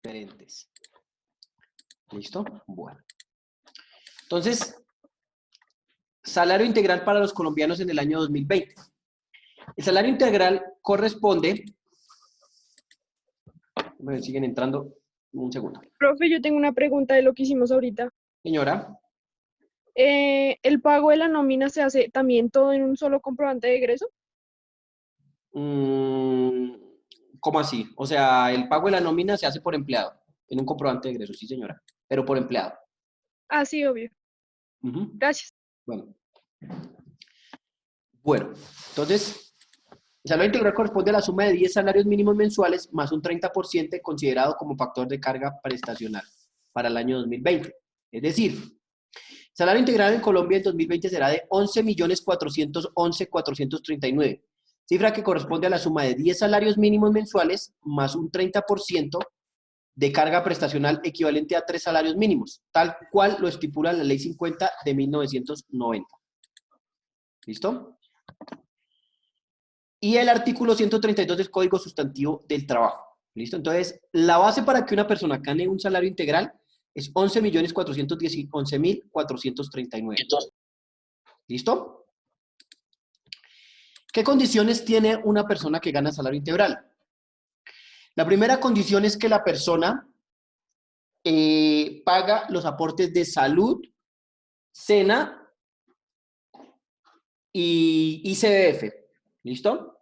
diferentes. ¿Listo? Bueno. Entonces, salario integral para los colombianos en el año 2020. El salario integral corresponde... Me siguen entrando un segundo. Profe, yo tengo una pregunta de lo que hicimos ahorita. Señora. ¿El pago de la nómina se hace también todo en un solo comprobante de egreso? ¿Cómo así? O sea, el pago de la nómina se hace por empleado, en un comprobante de ingresos, sí, señora, pero por empleado. Ah, sí, obvio. Gracias. Bueno. Bueno, entonces, el salario integral corresponde a la suma de 10 salarios mínimos mensuales más un 30% considerado como factor de carga prestacional para el año 2020. Es decir, el salario integral en Colombia en 2020 será de 11.411.439, cifra que corresponde a la suma de 10 salarios mínimos mensuales más un 30% de carga prestacional equivalente a 3 salarios mínimos, tal cual lo estipula la Ley 50 de 1990. ¿Listo? Y el artículo 132 del Código Sustantivo del Trabajo. ¿Listo? Entonces, la base para que una persona gane un salario integral es 11.411.439. ¿Listo? ¿Qué condiciones tiene una persona que gana salario integral? La primera condición es que la persona paga los aportes de salud, SENA y ICBF. ¿Listo?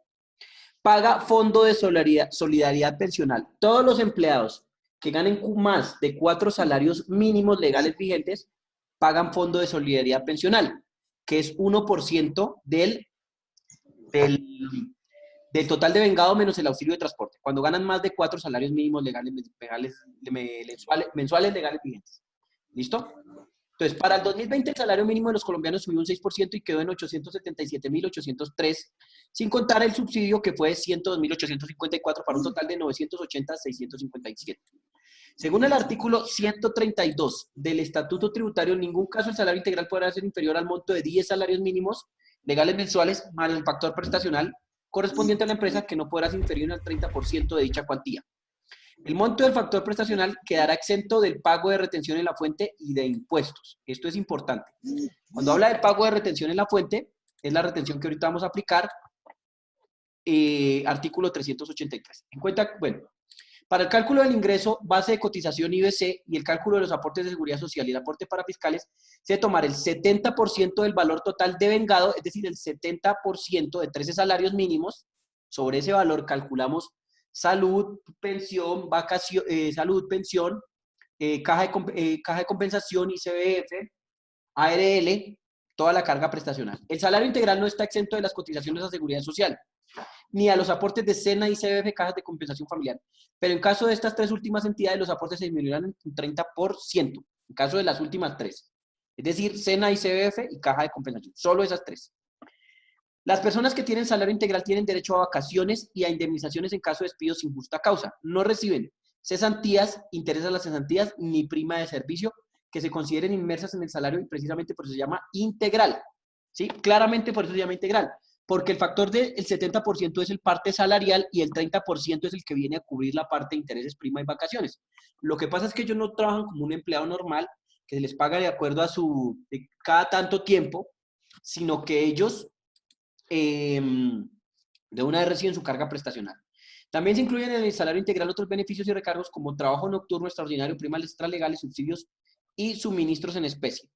Paga fondo de solidaridad pensional. Todos los empleados que ganen más de 4 salarios mínimos legales vigentes pagan fondo de solidaridad pensional, que es 1% del total de vengado menos el auxilio de transporte, cuando ganan más de 4 salarios mínimos mensuales legales vigentes. ¿Listo? Entonces, para el 2020 el salario mínimo de los colombianos subió un 6% y quedó en 877.803, sin contar el subsidio que fue de 102.854 para un total de 980.657. Según el artículo 132 del Estatuto Tributario, en ningún caso el salario integral podrá ser inferior al monto de 10 salarios mínimos legales mensuales más el factor prestacional correspondiente a la empresa, que no podrá ser inferior al 30% de dicha cuantía. El monto del factor prestacional quedará exento del pago de retención en la fuente y de impuestos. Esto es importante. Cuando habla del pago de retención en la fuente, es la retención que ahorita vamos a aplicar, artículo 383. En cuenta, bueno, para el cálculo del ingreso, base de cotización IBC y el cálculo de los aportes de seguridad social y el aporte para fiscales, se debe tomar el 70% del valor total devengado, es decir, el 70% de 13 salarios mínimos. Sobre ese valor calculamos salud, pensión, salud, pensión, caja de compensación, ICBF, ARL, toda la carga prestacional. El salario integral no está exento de las cotizaciones a seguridad social, ni a los aportes de SENA, ICBF, cajas de compensación familiar. Pero en caso de estas tres últimas entidades, los aportes se disminuirán en un 30%, en caso de las últimas tres. Es decir, SENA, ICBF y caja de compensación. Solo esas tres. Las personas que tienen salario integral tienen derecho a vacaciones y a indemnizaciones en caso de despido sin justa causa. No reciben cesantías, intereses a las cesantías, ni prima de servicio que se consideren inmersas en el salario, y precisamente por eso se llama integral. ¿Sí? Claramente por eso se llama integral. Porque el factor del 70% es el parte salarial y el 30% es el que viene a cubrir la parte de intereses, prima y vacaciones. Lo que pasa es que ellos no trabajan como un empleado normal, que se les paga de acuerdo a cada tanto tiempo, sino que ellos de una vez reciben su carga prestacional. También se incluyen en el salario integral otros beneficios y recargos como trabajo nocturno extraordinario, primas extralegales, subsidios y suministros en especie.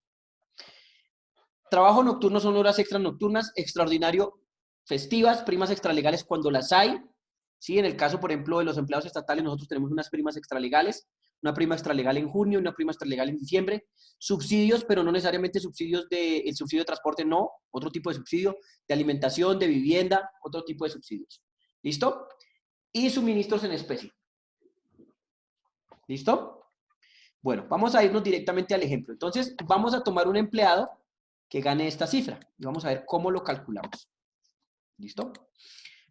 Trabajo nocturno son horas extras nocturnas, extraordinario festivas, primas extralegales cuando las hay. ¿Sí? En el caso, por ejemplo, de los empleados estatales, nosotros tenemos unas primas extralegales, una prima extralegal en junio, una prima extralegal en diciembre, subsidios, pero no necesariamente subsidios el subsidio de transporte, no, otro tipo de subsidio, de alimentación, de vivienda, otro tipo de subsidios. ¿Listo? Y suministros en especie. ¿Listo? Bueno, vamos a irnos directamente al ejemplo. Entonces, vamos a tomar un empleado que gane esta cifra y vamos a ver cómo lo calculamos. ¿Listo?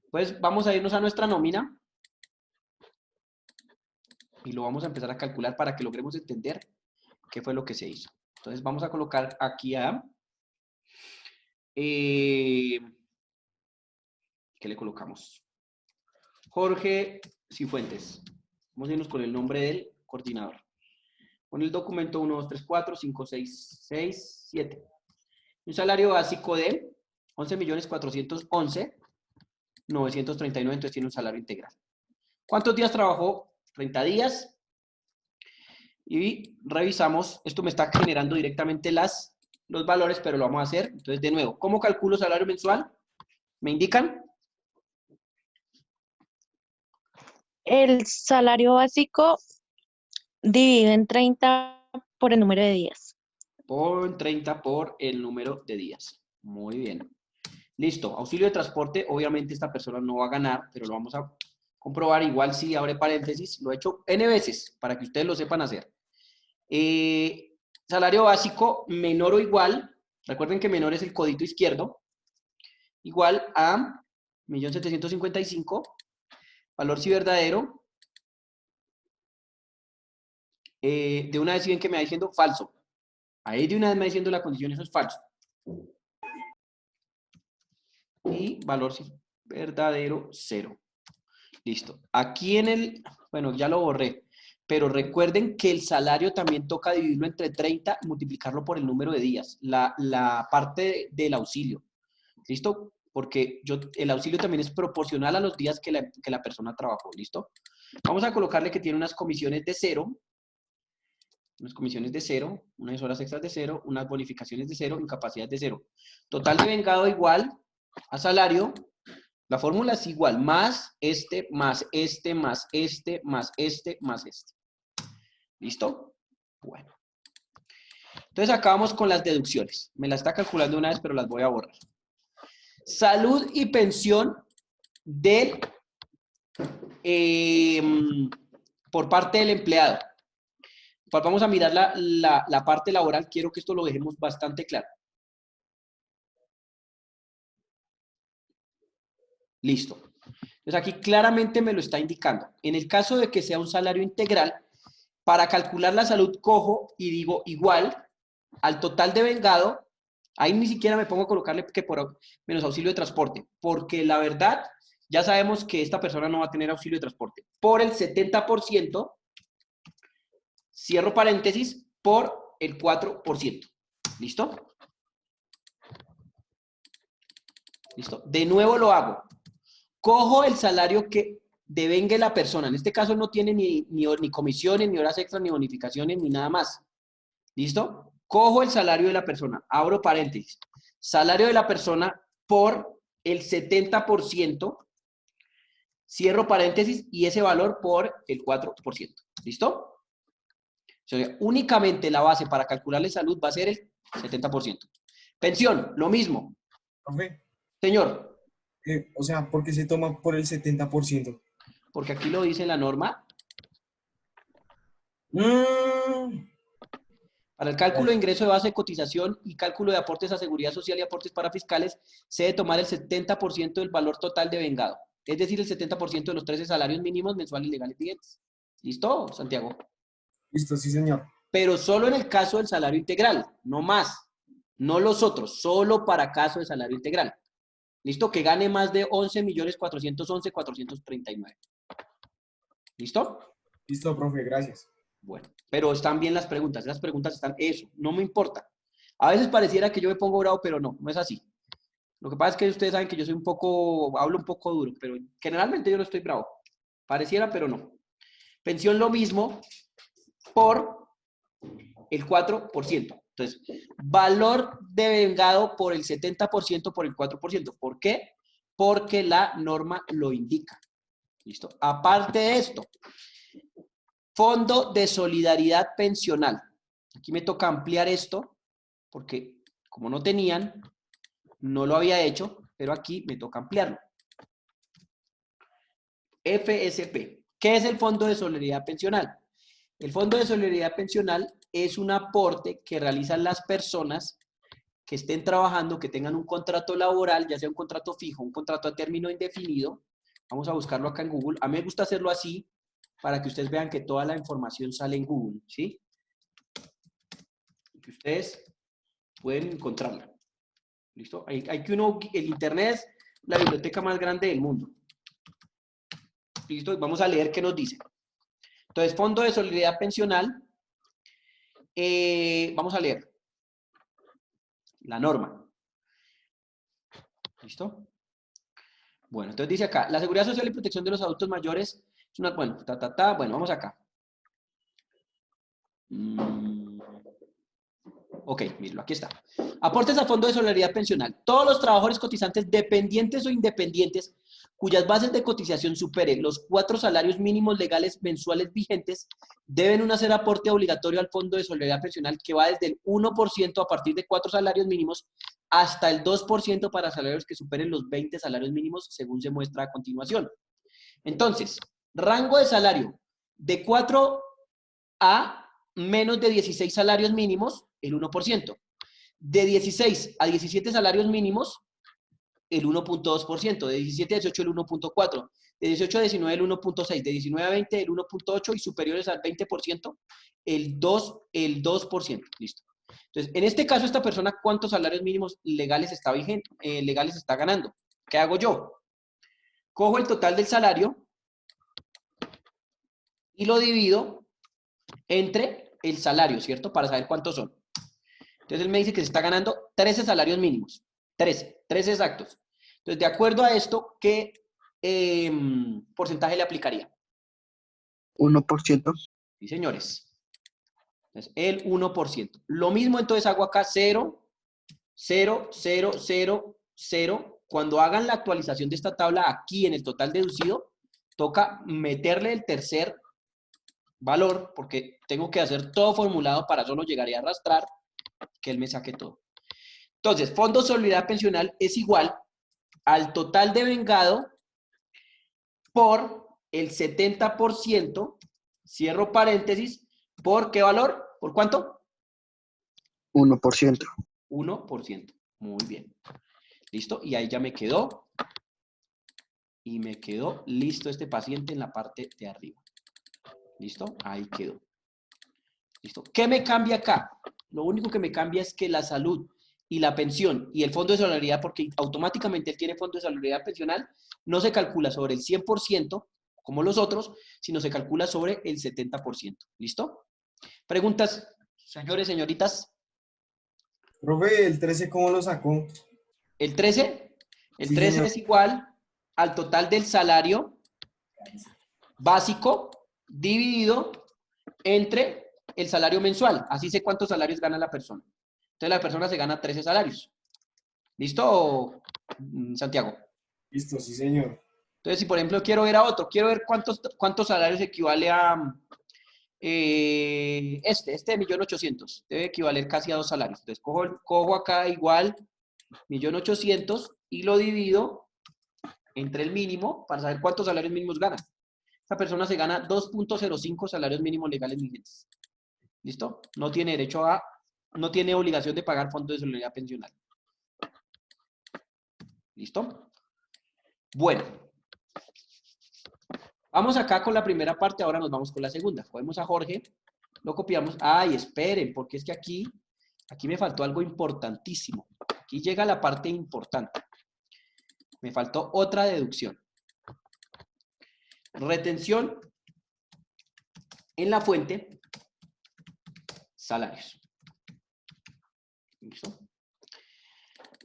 Pues vamos a irnos a nuestra nómina y lo vamos a empezar a calcular para que logremos entender qué fue lo que se hizo. Entonces vamos a colocar aquí a... ¿qué le colocamos? Jorge Cifuentes. Vamos a irnos con el nombre del coordinador. Con el documento 1, 2, 3, 4, 5, 6, 7. Un salario básico de 11.411.939, entonces tiene un salario integral. ¿Cuántos días trabajó? 30 días. Y revisamos, esto me está generando directamente los valores, pero lo vamos a hacer. Entonces, de nuevo, ¿cómo calculo salario mensual? ¿Me indican? El salario básico dividido en 30 por el número de días. Por 30 por el número de días. Muy bien. Listo. Auxilio de transporte, obviamente esta persona no va a ganar, pero lo vamos a comprobar. Igual si abre paréntesis, lo he hecho N veces para que ustedes lo sepan hacer. Salario básico menor o igual, recuerden que menor es el codito izquierdo, igual a 1.755.000, valor si verdadero. De una vez si ven que me va diciendo falso. Ahí de una vez me va diciendo la condición, eso es falso. Y valor si verdadero, 0. Listo. Aquí en el, bueno, ya lo borré, pero recuerden que el salario también toca dividirlo entre 30 y multiplicarlo por el número de días, la parte del auxilio. ¿Listo? Porque el auxilio también es proporcional a los días que la persona trabajó. ¿Listo? Vamos a colocarle que tiene unas comisiones de 0, unas horas extras de 0, unas bonificaciones de 0, incapacidad de 0. Total de vengado igual a salario. La fórmula es igual, más este, más este, más este, más este, más este. ¿Listo? Bueno. Entonces acá vamos con las deducciones. Me las está calculando una vez, pero las voy a borrar. Salud y pensión por parte del empleado. Pues vamos a mirar la parte laboral. Quiero que esto lo dejemos bastante claro. Listo. Entonces aquí claramente me lo está indicando. En el caso de que sea un salario integral, para calcular la salud cojo y digo igual al total de vengado. Ahí ni siquiera me pongo a colocarle que por menos auxilio de transporte, porque la verdad ya sabemos que esta persona no va a tener auxilio de transporte. Por el 70%, cierro paréntesis, por el 4%. ¿Listo? ¿Listo? De nuevo lo hago. Cojo el salario que devengue la persona. En este caso no tiene ni comisiones, ni horas extras, ni bonificaciones, ni nada más. ¿Listo? Cojo el salario de la persona. Abro paréntesis. Salario de la persona por el 70%. Cierro paréntesis y ese valor por el 4%. ¿Listo? O sea, únicamente la base para calcularle salud va a ser el 70%. Pensión, lo mismo. Profe, Señor. o sea, ¿por qué se toma por el 70%? Porque aquí lo dice la norma. Para el cálculo de ingreso de base de cotización y cálculo de aportes a seguridad social y aportes para fiscales, se debe tomar el 70% del valor total de vengado. Es decir, el 70% de los 13 salarios mínimos mensuales legales vigentes. ¿Listo, Santiago? Listo, sí, señor. Pero solo en el caso del salario integral, no más. No los otros, solo para caso de salario integral. ¿Listo? Que gane más de 11.411.439. ¿Listo? Listo, profe, gracias. Bueno, pero están bien las preguntas están, eso, no me importa. A veces pareciera que yo me pongo bravo, pero no es así. Lo que pasa es que ustedes saben que yo soy hablo un poco duro, pero generalmente yo no estoy bravo. Pareciera, pero no. Pensión lo mismo por el 4%. Entonces, valor de vengado por el 70% por el 4%. ¿Por qué? Porque la norma lo indica. ¿Listo? Aparte de esto, Fondo de Solidaridad Pensional. Aquí me toca ampliar esto, porque como no tenían, no lo había hecho, pero aquí me toca ampliarlo. FSP. ¿Qué es el Fondo de Solidaridad Pensional? El Fondo de Solidaridad Pensional es un aporte que realizan las personas que estén trabajando, que tengan un contrato laboral, ya sea un contrato fijo, un contrato a término indefinido. Vamos a buscarlo acá en Google. A mí me gusta hacerlo así, para que ustedes vean que toda la información sale en Google, ¿sí? Que ustedes pueden encontrarla. ¿Listo? Hay que el Internet es la biblioteca más grande del mundo. ¿Listo? Vamos a leer qué nos dice. Entonces, Fondo de Solidaridad Pensional, vamos a leer la norma. ¿Listo? Bueno, entonces dice acá, la seguridad social y protección de los adultos mayores es una, bueno, bueno, vamos acá. Ok, mírenlo, aquí está. Aportes al Fondo de Solidaridad Pensional. Todos los trabajadores cotizantes dependientes o independientes cuyas bases de cotización superen los 4 salarios mínimos legales mensuales vigentes deben hacer aporte obligatorio al Fondo de Solidaridad Pensional que va desde el 1% a partir de 4 salarios mínimos hasta el 2% para salarios que superen los 20 salarios mínimos según se muestra a continuación. Entonces, rango de salario de 4 a menos de 16 salarios mínimos, el 1%. De 16 a 17 salarios mínimos, el 1.2%. De 17 a 18, el 1.4%. De 18 a 19, el 1.6%. De 19 a 20, el 1.8%. Y superiores al 20%, el 2%. Listo. Entonces, en este caso, esta persona, ¿cuántos salarios mínimos legales está ganando? ¿Qué hago yo? Cojo el total del salario y lo divido entre el salario, ¿cierto? Para saber cuántos son. Entonces él me dice que se está ganando 13 salarios mínimos. 13 exactos. Entonces, de acuerdo a esto, ¿qué porcentaje le aplicaría? 1%. Sí, señores. Entonces, el 1%. Lo mismo, entonces hago acá 0, 0, 0, 0, 0. Cuando hagan la actualización de esta tabla aquí en el total deducido, toca meterle el tercer valor, porque tengo que hacer todo formulado para solo llegar a arrastrar, que él me saque todo. Entonces, Fondo de Solidaridad Pensional es igual al total devengado por el 70%, cierro paréntesis, ¿por qué valor? ¿Por cuánto? 1%. 1%. Muy bien. ¿Listo? Y ahí ya me quedó. Y me quedó listo este paciente en la parte de arriba. ¿Listo? Ahí quedó. ¿Listo? ¿Qué me cambia acá? Lo único que me cambia es que la salud y la pensión y el fondo de solidaridad, porque automáticamente él tiene fondo de solidaridad pensional, no se calcula sobre el 100%, como los otros, sino se calcula sobre el 70%. ¿Listo? ¿Preguntas, señores, señoritas? Profe, ¿el 13 cómo lo sacó? ¿El 13? El Sí, 13 señor. es igual al total del salario básico dividido entre el salario mensual. Así sé cuántos salarios gana la persona. Entonces la persona se gana 13 salarios. ¿Listo, Santiago? Listo, sí, señor. Entonces, si por ejemplo quiero ver a otro, quiero ver cuántos salarios equivale a este de 1.800.000. Debe equivaler casi a 2 salarios. Entonces cojo acá igual 1.800.000 y lo divido entre el mínimo para saber cuántos salarios mínimos gana. Esta persona se gana 2.05 salarios mínimos legales vigentes. ¿Listo? No tiene derecho a, no tiene obligación de pagar fondo de solidaridad pensional. ¿Listo? Bueno. Vamos acá con la primera parte, ahora nos vamos con la segunda. Cogemos a Jorge, lo copiamos. Ay, esperen, porque es que aquí me faltó algo importantísimo. Aquí llega la parte importante. Me faltó otra deducción. Retención en la fuente, salarios. ¿Listo?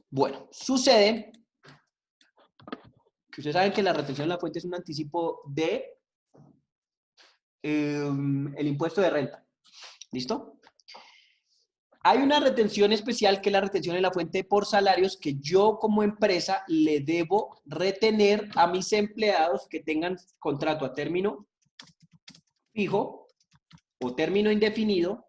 Bueno, sucede que ustedes saben que la retención en la fuente es un anticipo de el impuesto de renta. ¿Listo? Hay una retención especial que es la retención en la fuente por salarios que yo como empresa le debo retener a mis empleados que tengan contrato a término fijo o término indefinido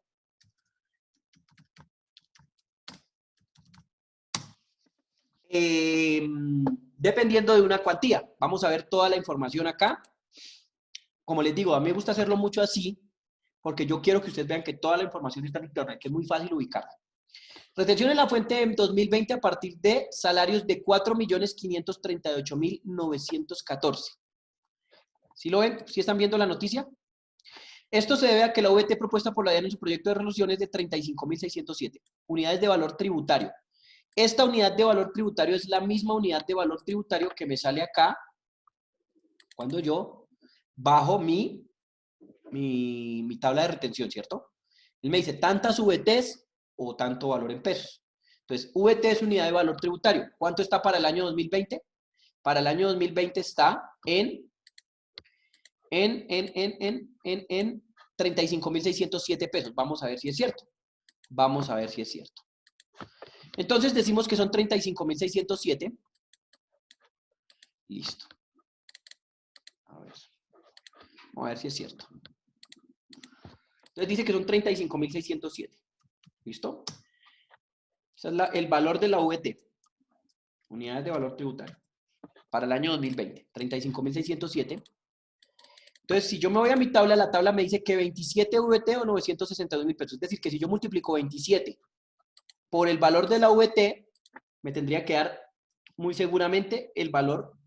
dependiendo de una cuantía. Vamos a ver toda la información acá. Como les digo, a mí me gusta hacerlo mucho así porque yo quiero que ustedes vean que toda la información está en internet, que es muy fácil ubicarla. Retención en la fuente en 2020 a partir de salarios de 4.538.914. ¿Sí lo ven? ¿Sí están viendo la noticia? Esto se debe a que la VT propuesta por la DIAN en su proyecto de resolución es de 35.607 unidades de valor tributario. Esta unidad de valor tributario es la misma unidad de valor tributario que me sale acá cuando yo bajo mi mi tabla de retención, ¿cierto? Él me dice tantas VTs o tanto valor en pesos. Entonces, VT es unidad de valor tributario. ¿Cuánto está para el año 2020? Para el año 2020 está en 35.607 pesos. Vamos a ver si es cierto. Vamos a ver si es cierto. Entonces decimos que son 35.607. Listo. A ver. Vamos a ver si es cierto. Entonces dice que son 35.607. ¿Listo? Ese es el valor de la VT. Unidades de valor tributario. Para el año 2020. 35.607. Entonces, si yo me voy a mi tabla, la tabla me dice que 27 VT o 962.000 pesos. Es decir, que si yo multiplico 27 por el valor de la VT, me tendría que dar muy seguramente el valor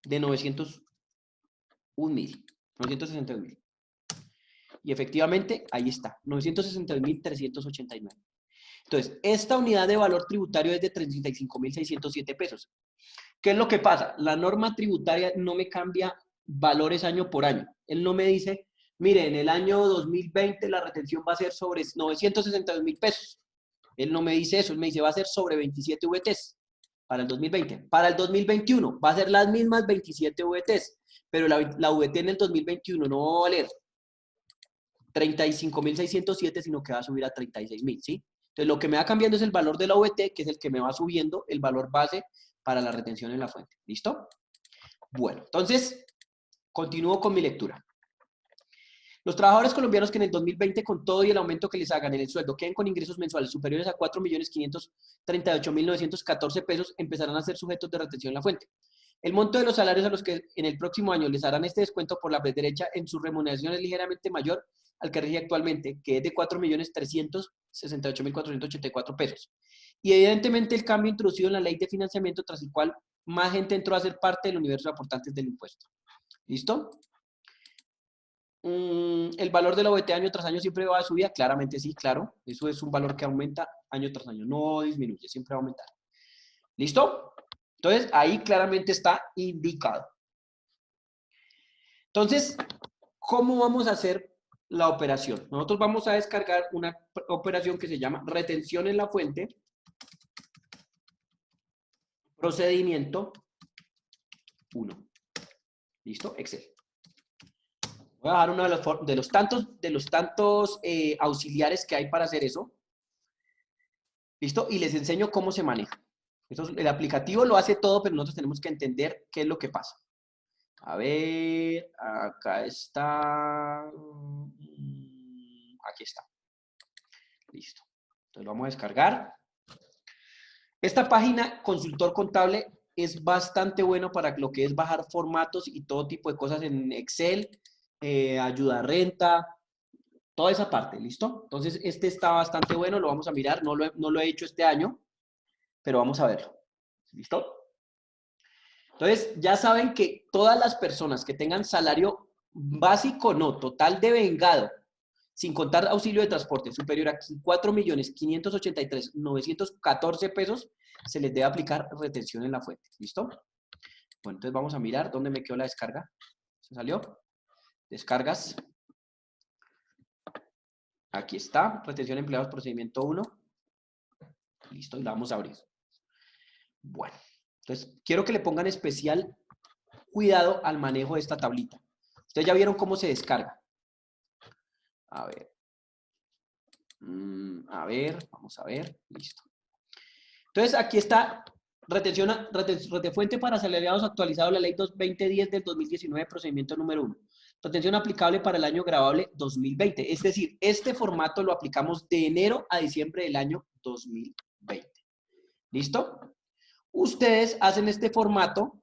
de 961.000. Y efectivamente, ahí está, 962.389. Entonces, esta unidad de valor tributario es de 35.607 pesos. ¿Qué es lo que pasa? La norma tributaria no me cambia valores año por año. Él no me dice, mire, en el año 2020 la retención va a ser sobre 962.000 pesos. Él no me dice eso, él me dice, va a ser sobre 27 VTs para el 2020. Para el 2021 va a ser las mismas 27 VTs, pero la VT en el 2021 no va a valer 35.607, sino que va a subir a 36.000, ¿sí? Entonces, lo que me va cambiando es el valor de la VT, que es el que me va subiendo el valor base para la retención en la fuente. ¿Listo? Bueno, entonces, continúo con mi lectura. Los trabajadores colombianos que en el 2020, con todo y el aumento que les hagan en el sueldo, queden con ingresos mensuales superiores a 4.538.914 pesos, empezarán a ser sujetos de retención en la fuente. El monto de los salarios a los que en el próximo año les harán este descuento por la derecha en su remuneración es ligeramente mayor al que rige actualmente, que es de 4.368.484 pesos. Y evidentemente el cambio introducido en la ley de financiamiento, tras el cual más gente entró a ser parte del universo de aportantes del impuesto. ¿Listo? ¿El valor de la OVT año tras año siempre va a subir? Claramente sí, claro. Eso es un valor que aumenta año tras año, no disminuye, siempre va a aumentar. ¿Listo? Entonces, ahí claramente está indicado. Entonces, ¿cómo vamos a hacer la operación? Nosotros vamos a descargar una operación que se llama retención en la fuente, procedimiento 1. ¿Listo? Excel. Voy a dejar uno de los tantos auxiliares que hay para hacer eso. ¿Listo? Y les enseño cómo se maneja. El aplicativo lo hace todo, pero nosotros tenemos que entender qué es lo que pasa. A ver, acá está. Aquí está. Listo. Entonces lo vamos a descargar. Esta página, Consultor Contable, es bastante bueno para lo que es bajar formatos y todo tipo de cosas en Excel, ayuda a renta, toda esa parte, ¿listo? Entonces, este está bastante bueno, lo vamos a mirar, no lo he hecho este año, pero vamos a verlo. ¿Listo? Entonces, ya saben que todas las personas que tengan salario básico, no, total de vengado, sin contar auxilio de transporte, superior a 4.583.914 pesos, se les debe aplicar retención en la fuente. ¿Listo? Bueno, entonces vamos a mirar dónde me quedó la descarga. ¿Se salió? Descargas. Aquí está, retención de empleados, procedimiento 1. Listo, y la vamos a abrir. Bueno, entonces quiero que le pongan especial cuidado al manejo de esta tablita. Ustedes ya vieron cómo se descarga. A ver, vamos a ver, listo. Entonces aquí está, fuente para asalariados actualizado, la ley 2010 del 2019, procedimiento número 1. Retención aplicable para el año gravable 2020. Es decir, este formato lo aplicamos de enero a diciembre del año 2020. ¿Listo? Ustedes hacen este formato.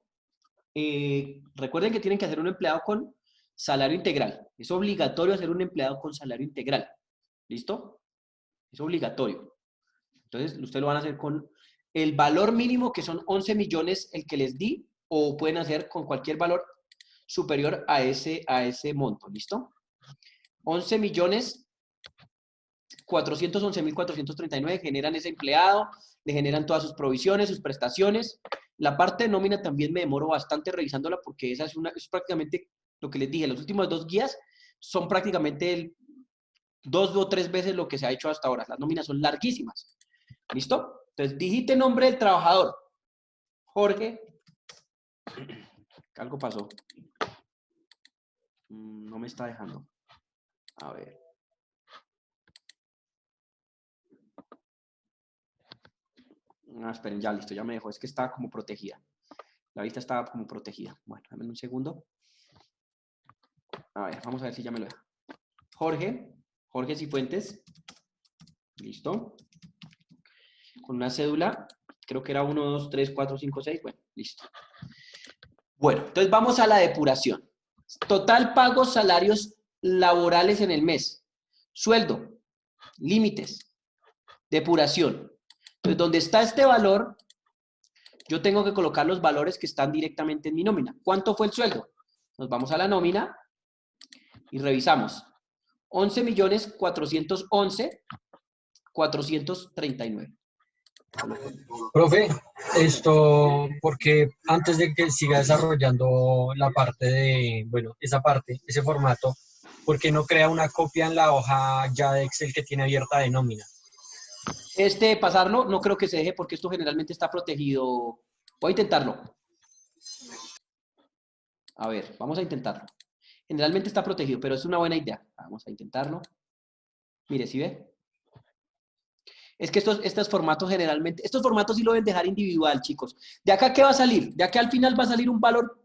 Recuerden que tienen que hacer un empleado con salario integral. Es obligatorio hacer un empleado con salario integral. ¿Listo? Es obligatorio. Entonces, ustedes lo van a hacer con el valor mínimo, que son 11 millones, el que les di, o pueden hacer con cualquier valor superior a ese monto. ¿Listo? 11.411.439 generan ese empleado, le generan todas sus provisiones, sus prestaciones. La parte de nómina también me demoro bastante revisándola porque esa es prácticamente lo que les dije. Las últimas dos guías son prácticamente 2 o 3 veces lo que se ha hecho hasta ahora. Las nóminas son larguísimas. ¿Listo? Entonces, digite nombre del trabajador. Jorge. Algo pasó. No me está dejando. A ver. Esperen, ya listo, ya me dejó. Es que estaba como protegida. La vista estaba como protegida. Bueno, dame un segundo. A ver, vamos a ver si ya me lo deja. Jorge Cifuentes. Listo. Con una cédula. Creo que era 1, 2, 3, 4, 5, 6. Bueno, listo. Bueno, entonces vamos a la depuración. Total pagos salarios laborales en el mes. Sueldo. Límites. Depuración. Entonces, donde está este valor, yo tengo que colocar los valores que están directamente en mi nómina. ¿Cuánto fue el sueldo? Nos vamos a la nómina y revisamos. 11.411.439. Profe, esto porque antes de que siga desarrollando la parte de, bueno, esa parte, ese formato, ¿por qué no crea una copia en la hoja ya de Excel que tiene abierta de nómina? Pasarlo, no creo que se deje porque esto generalmente está protegido. Voy a intentarlo. A ver, vamos a intentarlo. Generalmente está protegido, pero es una buena idea. Vamos a intentarlo. Mire, ¿sí ve? Es que estos formatos generalmente, estos formatos sí lo deben dejar individual, chicos. ¿De acá qué va a salir? De acá al final va a salir un valor.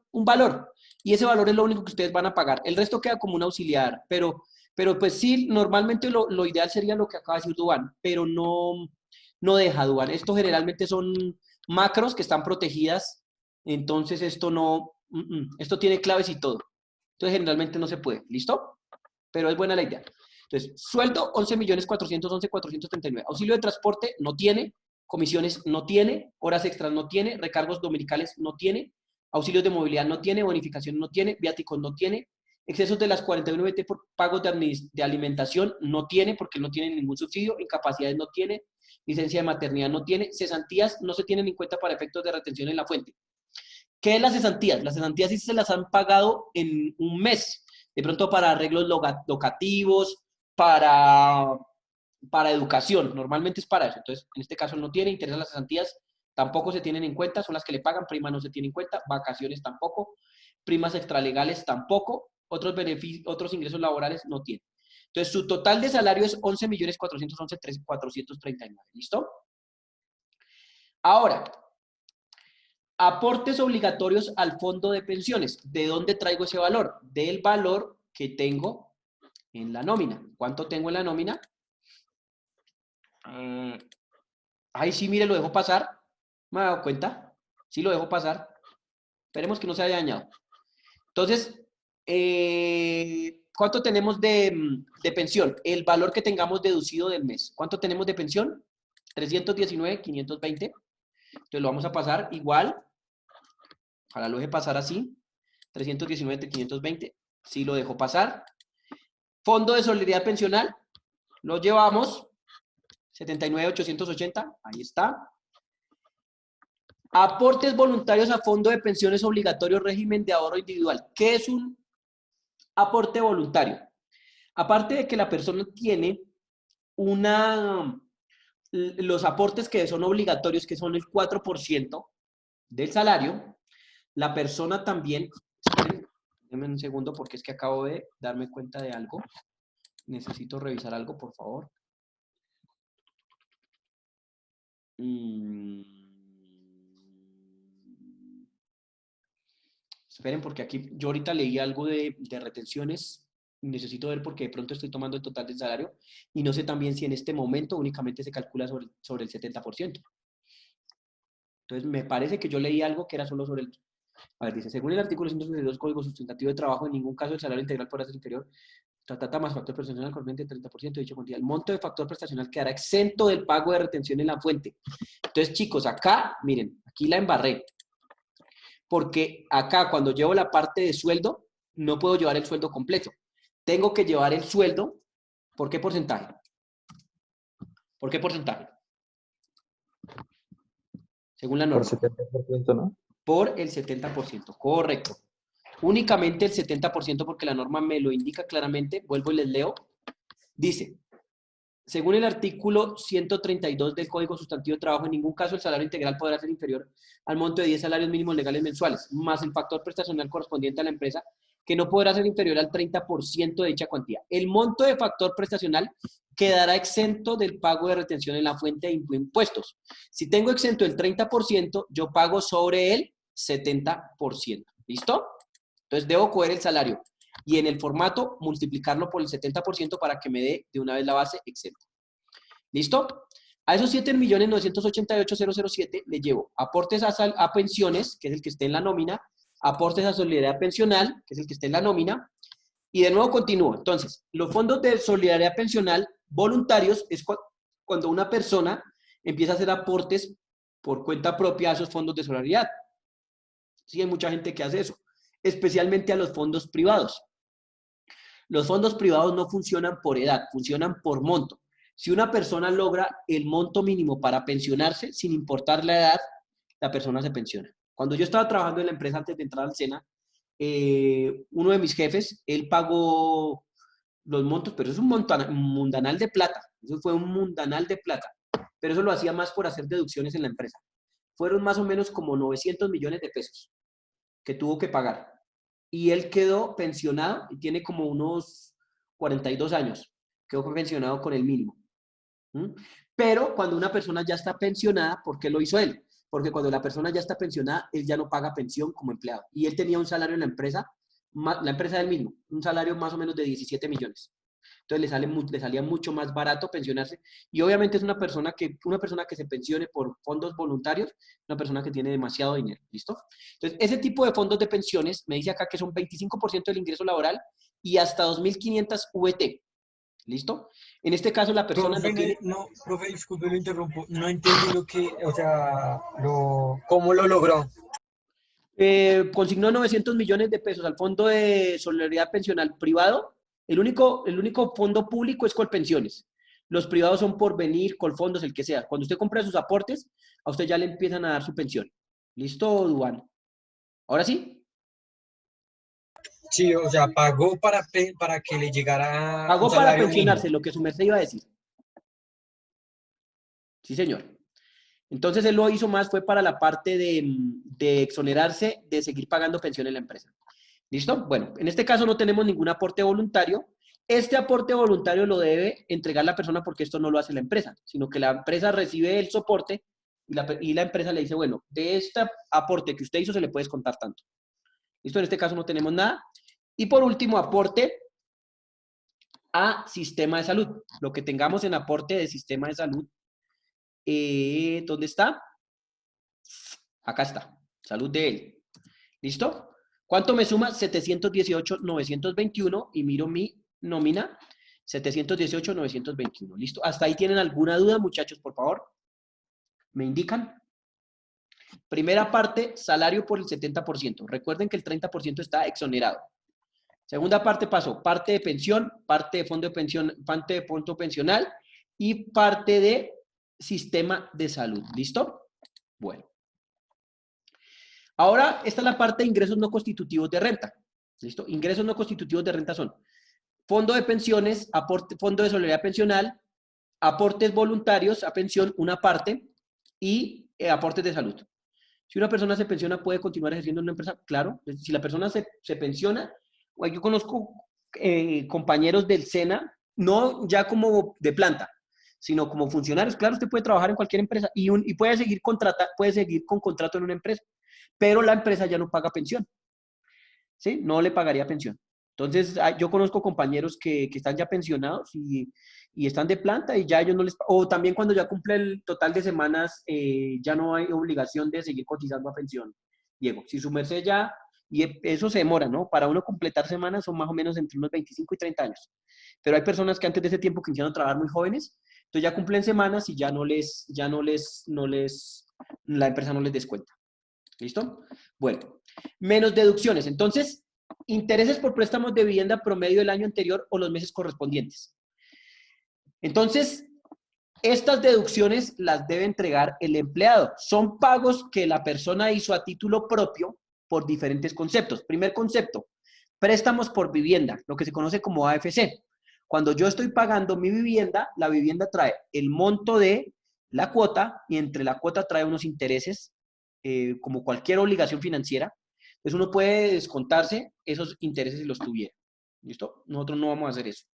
Y ese valor es lo único que ustedes van a pagar. El resto queda como un auxiliar. Pero pues sí, normalmente lo ideal sería lo que acaba de decir Duván, pero no deja Duván. Esto generalmente son macros que están protegidas. Entonces esto esto tiene claves y todo. Entonces generalmente no se puede. ¿Listo? Pero es buena la idea. Entonces, sueldo 11.411.439. Auxilio de transporte no tiene, comisiones no tiene, horas extras no tiene, recargos dominicales no tiene, auxilios de movilidad no tiene, bonificación no tiene, viáticos no tiene, excesos de las 41 BT por pagos de alimentación no tiene, porque no tiene ningún subsidio, incapacidades no tiene, licencia de maternidad no tiene, cesantías no se tienen en cuenta para efectos de retención en la fuente. ¿Qué es las cesantías? Las cesantías sí se las han pagado en un mes, de pronto para arreglos locativos, para educación, normalmente es para eso. Entonces, en este caso no tiene, interés las cesantías tampoco se tienen en cuenta, son las que le pagan, prima no se tiene en cuenta, vacaciones tampoco, primas extralegales tampoco, otros beneficios, otros ingresos laborales no tiene. Entonces, su total de salario es 11.411.439, ¿listo? Ahora, aportes obligatorios al fondo de pensiones. ¿De dónde traigo ese valor? Del valor que tengo en la nómina. ¿Cuánto tengo en la nómina? Ahí sí, mire, lo dejo pasar. ¿Me he dado cuenta? Sí lo dejo pasar. Esperemos que no se haya dañado. Entonces, ¿cuánto tenemos de pensión? El valor que tengamos deducido del mes. ¿Cuánto tenemos de pensión? 319.520. Entonces lo vamos a pasar igual. Ojalá lo deje pasar así. 319.520. Sí lo dejo pasar. Fondo de solidaridad pensional. Lo llevamos. 79.880. Ahí está. Aportes voluntarios a fondo de pensiones obligatorios régimen de ahorro individual. ¿Qué es un aporte voluntario? Aparte de que la persona tiene los aportes que son obligatorios, que son el 4% del salario, la persona también, esperen, denme un segundo porque es que acabo de darme cuenta de algo. Necesito revisar algo, por favor. Esperen, porque aquí yo ahorita leí algo de retenciones. Necesito ver porque de pronto estoy tomando el total del salario y no sé también si en este momento únicamente se calcula sobre el 70%. Entonces, me parece que yo leí algo que era solo sobre el... A ver, dice, según el artículo 162 Código Sustentativo de Trabajo, en ningún caso el salario integral podrá ser inferior más factor prestacional corriente del 30% de dicha cuantía. El monto de factor prestacional quedará exento del pago de retención en la fuente. Entonces, chicos, acá, miren, aquí la embarré. Porque acá, cuando llevo la parte de sueldo, no puedo llevar el sueldo completo. Tengo que llevar el sueldo, ¿por qué porcentaje? ¿Por qué porcentaje? Según la norma. Por 70%, ¿no? Por el 70%, correcto. Únicamente el 70% porque la norma me lo indica claramente. Vuelvo y les leo. Dice, según el artículo 132 del Código Sustantivo de Trabajo, en ningún caso el salario integral podrá ser inferior al monto de 10 salarios mínimos legales mensuales, más el factor prestacional correspondiente a la empresa, que no podrá ser inferior al 30% de dicha cuantía. El monto de factor prestacional quedará exento del pago de retención en la fuente de impuestos. Si tengo exento el 30%, yo pago sobre el 70%. ¿Listo? Entonces debo coger el salario y en el formato multiplicarlo por el 70% para que me dé de una vez la base exenta. ¿Listo? A esos 7.988.007 le llevo aportes a pensiones, que es el que esté en la nómina, aportes a solidaridad pensional, que es el que esté en la nómina, y de nuevo continúo. Entonces, los fondos de solidaridad pensional voluntarios es cuando una persona empieza a hacer aportes por cuenta propia a esos fondos de solidaridad. Sí, hay mucha gente que hace eso, especialmente a los fondos privados. Los fondos privados no funcionan por edad, funcionan por monto. Si una persona logra el monto mínimo para pensionarse, sin importar la edad, la persona se pensiona. Cuando yo estaba trabajando en la empresa antes de entrar al SENA, uno de mis jefes, él pagó los montos, pero es un mundanal de plata. Eso fue un mundanal de plata. Pero eso lo hacía más por hacer deducciones en la empresa. Fueron más o menos como 900 millones de pesos que tuvo que pagar. Y él quedó pensionado y tiene como unos 42 años. Quedó pensionado con el mínimo. Pero cuando una persona ya está pensionada, ¿por qué lo hizo él? Porque cuando la persona ya está pensionada, él ya no paga pensión como empleado. Y él tenía un salario en la empresa del mismo, un salario más o menos de 17 millones. Entonces le salía mucho más barato pensionarse. Y obviamente es una persona que se pensione por fondos voluntarios, una persona que tiene demasiado dinero. ¿Listo? Entonces, ese tipo de fondos de pensiones, me dice acá que son 25% del ingreso laboral y hasta 2.500 VT. ¿Listo? En este caso la persona Profe, no tiene... no, profe, disculpe, lo interrumpo. No entendí lo que, o sea, ¿cómo lo logró? Consignó 900 millones de pesos al Fondo de Solidaridad Pensional privado. El único fondo público es Colpensiones. Los privados son Porvenir, Colfondos, el que sea. Cuando usted compra sus aportes, a usted ya le empiezan a dar su pensión. ¿Listo, Duan? ¿Ahora sí? Sí, o sea, pagó para que le llegara Pagó un para salario pensionarse, mínimo. lo que su merced iba a decir. Sí, señor. Entonces él lo hizo más fue para la parte de exonerarse de seguir pagando pensión en la empresa. ¿Listo? Bueno, en este caso no tenemos ningún aporte voluntario. Este aporte voluntario lo debe entregar la persona porque esto no lo hace la empresa, sino que la empresa recibe el soporte y la empresa le dice, bueno, de este aporte que usted hizo se le puede descontar tanto. ¿Listo? En este caso no tenemos nada. Y por último, aporte a sistema de salud. Lo que tengamos en aporte de sistema de salud. ¿Dónde está? Acá está. Salud de él. ¿Listo? ¿Cuánto me suma? 718.921 y miro mi nómina. 718.921. ¿Listo? ¿Hasta ahí tienen alguna duda, muchachos, por favor? ¿Me indican? Primera parte, salario por el 70%. Recuerden que el 30% está exonerado. Segunda parte pasó, parte de pensión, parte de fondo de pensión, parte de fondo pensional y parte de sistema de salud. ¿Listo? Bueno. Ahora, esta es la parte de ingresos no constitutivos de renta. ¿Listo? Ingresos no constitutivos de renta son fondo de pensiones, fondo de solidaridad pensional, aportes voluntarios a pensión, una parte, y aportes de salud. Si una persona se pensiona, ¿puede continuar ejerciendo en una empresa? Claro. Si la persona se pensiona, yo conozco compañeros del SENA, no ya como de planta, sino como funcionarios. Claro, usted puede trabajar en cualquier empresa y puede seguir con contrato en una empresa, pero la empresa ya no paga pensión. ¿Sí? No le pagaría pensión. Entonces, yo conozco compañeros que están ya pensionados y están de planta y ya ellos no les... O también cuando ya cumple el total de semanas, ya no hay obligación de seguir cotizando a pensión. Diego, si su merced ya... Y eso se demora, ¿no? Para uno completar semanas son más o menos entre unos 25 y 30 años. Pero hay personas que antes de ese tiempo que iniciaron a trabajar muy jóvenes, entonces ya cumplen semanas y la empresa no les descuenta. ¿Listo? Bueno, menos deducciones. Entonces, intereses por préstamos de vivienda promedio del año anterior o los meses correspondientes. Entonces, estas deducciones las debe entregar el empleado. Son pagos que la persona hizo a título propio por diferentes conceptos. Primer concepto, préstamos por vivienda, lo que se conoce como AFC. Cuando yo estoy pagando mi vivienda, la vivienda trae el monto de la cuota y entre la cuota trae unos intereses como cualquier obligación financiera. Entonces uno puede descontarse esos intereses si los tuviera. ¿Listo? Nosotros no vamos a hacer eso.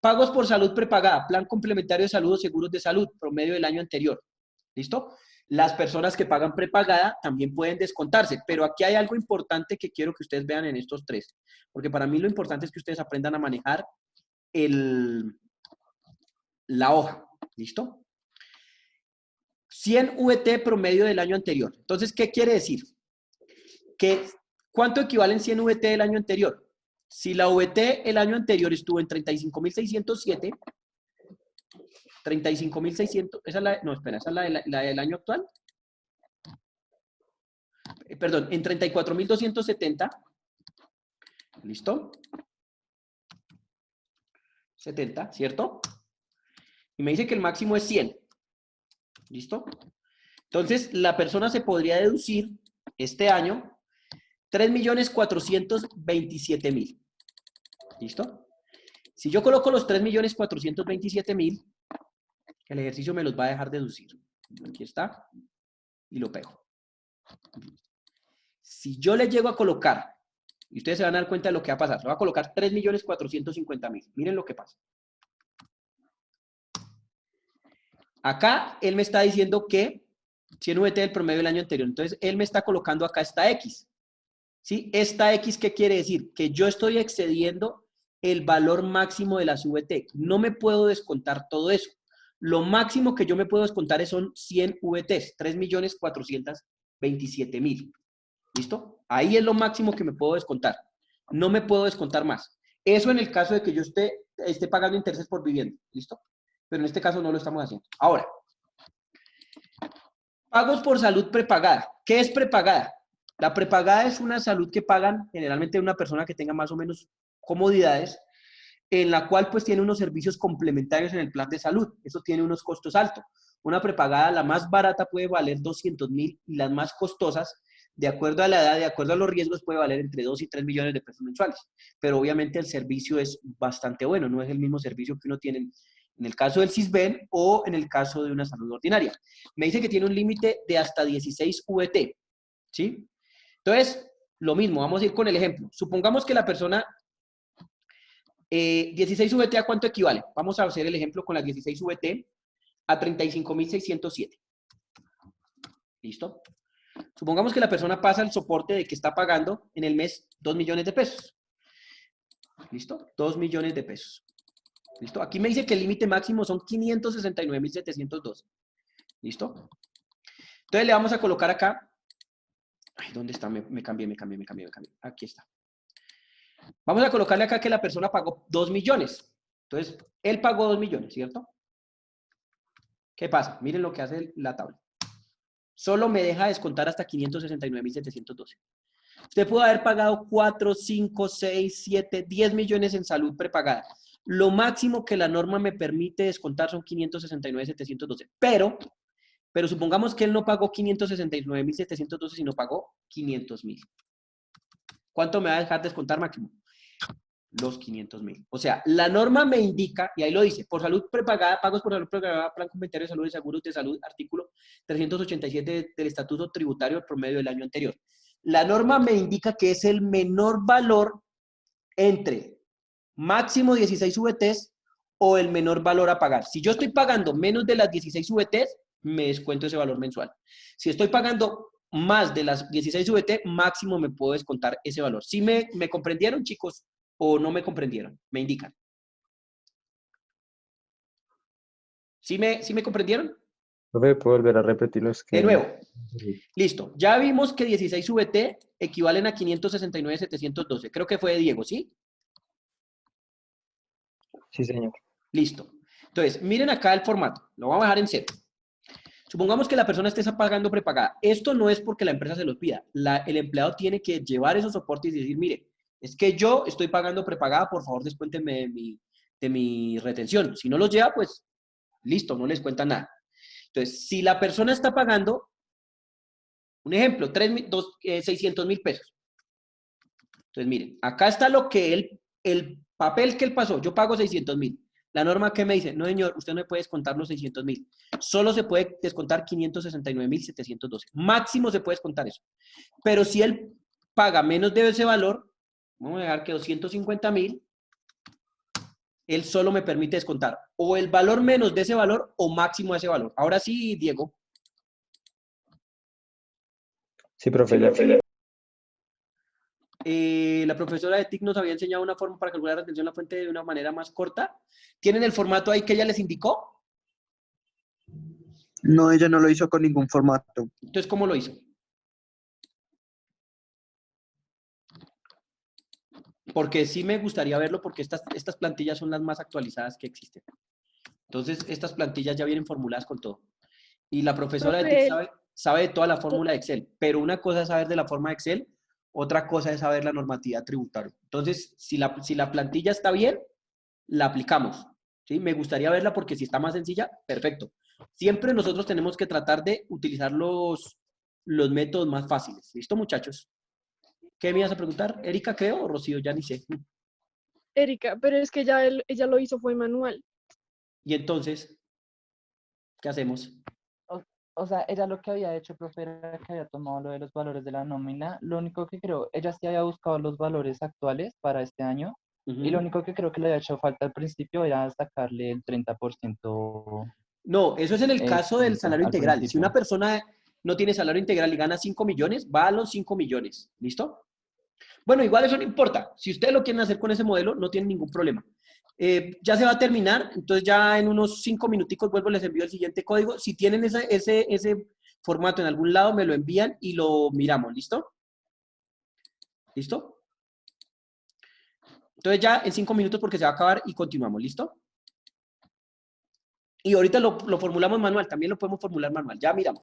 Pagos por salud prepagada, plan complementario de salud o seguros de salud, promedio del año anterior. ¿Listo? Las personas que pagan prepagada también pueden descontarse, pero aquí hay algo importante que quiero que ustedes vean en estos tres, porque para mí lo importante es que ustedes aprendan a manejar la hoja. ¿Listo? 100 VT promedio del año anterior. Entonces, ¿qué quiere decir? ¿Cuánto equivalen 100 VT del año anterior? Si la VT el año anterior estuvo en 35.607, 35.600, esa es la, no, espera, esa es la del año actual. Perdón, en 34.270. ¿Listo? 70, ¿cierto? Y me dice que el máximo es 100. ¿Listo? Entonces, la persona se podría deducir este año 3.427.000. ¿Listo? Si yo coloco los 3.427.000, el ejercicio me los va a dejar deducir. Aquí está. Y lo pego. Si yo le llego a colocar, y ustedes se van a dar cuenta de lo que va a pasar, le voy a colocar 3.450.000. Miren lo que pasa. Acá él me está diciendo que 100 VT del promedio del año anterior. Entonces, él me está colocando acá esta X. ¿Sí? Esta X, ¿qué quiere decir? Que yo estoy excediendo el valor máximo de las VT. No me puedo descontar todo eso. Lo máximo que yo me puedo descontar son 100 VTs, 3.427.000. ¿Listo? Ahí es lo máximo que me puedo descontar. No me puedo descontar más. Eso en el caso de que yo esté pagando intereses por vivienda. ¿Listo? Pero en este caso no lo estamos haciendo. Ahora, pagos por salud prepagada. ¿Qué es prepagada? La prepagada es una salud que pagan generalmente una persona que tenga más o menos comodidades, en la cual pues tiene unos servicios complementarios en el plan de salud. Eso tiene unos costos altos. Una prepagada, la más barata puede valer 200.000 y las más costosas, de acuerdo a la edad, de acuerdo a los riesgos, puede valer entre 2 y 3 millones de pesos mensuales. Pero obviamente el servicio es bastante bueno, no es el mismo servicio que uno tiene en el caso del CISBEN o en el caso de una salud ordinaria. Me dice que tiene un límite de hasta 16 VT, ¿sí? Entonces, lo mismo, vamos a ir con el ejemplo. Supongamos que la persona, 16 VT, ¿a cuánto equivale? Vamos a hacer el ejemplo con las 16 VT a 35.607. ¿Listo? Supongamos que la persona pasa el soporte de que está pagando en el mes 2 millones de pesos. ¿Listo? 2 millones de pesos. ¿Listo? Aquí me dice que el límite máximo son 569.712. ¿Listo? Entonces le vamos a colocar acá. Ay, ¿dónde está? Me cambié. Aquí está. Vamos a colocarle acá que la persona pagó 2 millones. Entonces, él pagó 2 millones, ¿cierto? ¿Qué pasa? Miren lo que hace la tabla. Solo me deja descontar hasta 569.712. Usted puede haber pagado 4, 5, 6, 7, 10 millones en salud prepagada. Lo máximo que la norma me permite descontar son 569.712. Pero supongamos que él no pagó 569.712, sino pagó 500.000. ¿Cuánto me va a dejar descontar máximo? Los 500.000. O sea, la norma me indica, y ahí lo dice, por salud prepagada, pagos por salud prepagada, plan complementario de salud y seguros de salud, artículo 387 del Estatuto Tributario promedio del año anterior. La norma me indica que es el menor valor entre máximo 16 VTs o el menor valor a pagar. Si yo estoy pagando menos de las 16 VTs, me descuento ese valor mensual. Si estoy pagando más de las 16 VT, máximo me puedo descontar ese valor. ¿Sí me comprendieron, chicos? ¿O no me comprendieron? Me indican. ¿Sí me comprendieron? Profe, ¿puedo volver a repetirlo? Es que... De nuevo. Listo. Ya vimos que 16 VT equivalen a 569.712. Creo que fue de Diego, ¿sí? Sí, señor. Listo. Entonces, miren acá el formato. Lo vamos a dejar en cero. Supongamos que la persona esté pagando prepagada. Esto no es porque la empresa se los pida. El empleado tiene que llevar esos soportes y decir, mire, es que yo estoy pagando prepagada, por favor descuéntenme de mi retención. Si no los lleva, pues listo, no les cuenta nada. Entonces, si la persona está pagando, Un ejemplo, 600.000 pesos. Entonces, miren, acá está lo que el papel que él pasó. Yo pago 600.000. La norma que me dice, no señor, usted no me puede descontar los 600.000. Solo se puede descontar 569.712. Máximo se puede descontar eso. Pero si él paga menos de ese valor, vamos a dejar que 250.000, él solo me permite descontar o el valor menos de ese valor o máximo de ese valor. Ahora sí, Diego. Sí, profe. La profesora de TIC nos había enseñado una forma para calcular la retención de la fuente de una manera más corta. ¿Tienen el formato ahí que ella les indicó? No, ella no lo hizo con ningún formato. Entonces, ¿cómo lo hizo? Porque sí me gustaría verlo porque estas plantillas son las más actualizadas que existen. Entonces, estas plantillas ya vienen formuladas con todo. Y la profesora de TIC sabe de toda la fórmula de Excel, pero una cosa es saber de la forma de Excel, otra cosa es saber la normatividad tributaria. Entonces, si la plantilla está bien, la aplicamos. ¿Sí? Me gustaría verla porque si está más sencilla, perfecto. Siempre nosotros tenemos que tratar de utilizar los métodos más fáciles. ¿Listo, muchachos? ¿Qué me ibas a preguntar? ¿Erika, creo, o Rocío? Ya ni sé. Erika, pero es que ella lo hizo fue manual. Y entonces, ¿qué hacemos? O sea, ella lo que había hecho, profe, era que había tomado lo de los valores de la nómina. Lo único que creo, ella sí había buscado los valores actuales para este año. Y lo único que creo que le había hecho falta al principio era sacarle el 30%. No, eso es en el caso del salario al integral. Si principio. una persona no tiene salario integral y gana 5 millones, va a los 5 millones. ¿Listo? Bueno, igual eso no importa. Si ustedes lo quieren hacer con ese modelo, no tienen ningún problema. Ya se va a terminar, entonces ya en unos 5 minuticos vuelvo, les envío el siguiente código. Si tienen ese formato en algún lado, me lo envían y lo miramos. ¿Listo? ¿Listo? Entonces ya en 5 minutos porque se va a acabar y continuamos. ¿Listo? Y ahorita lo formulamos manual, también lo podemos formular manual. Ya miramos.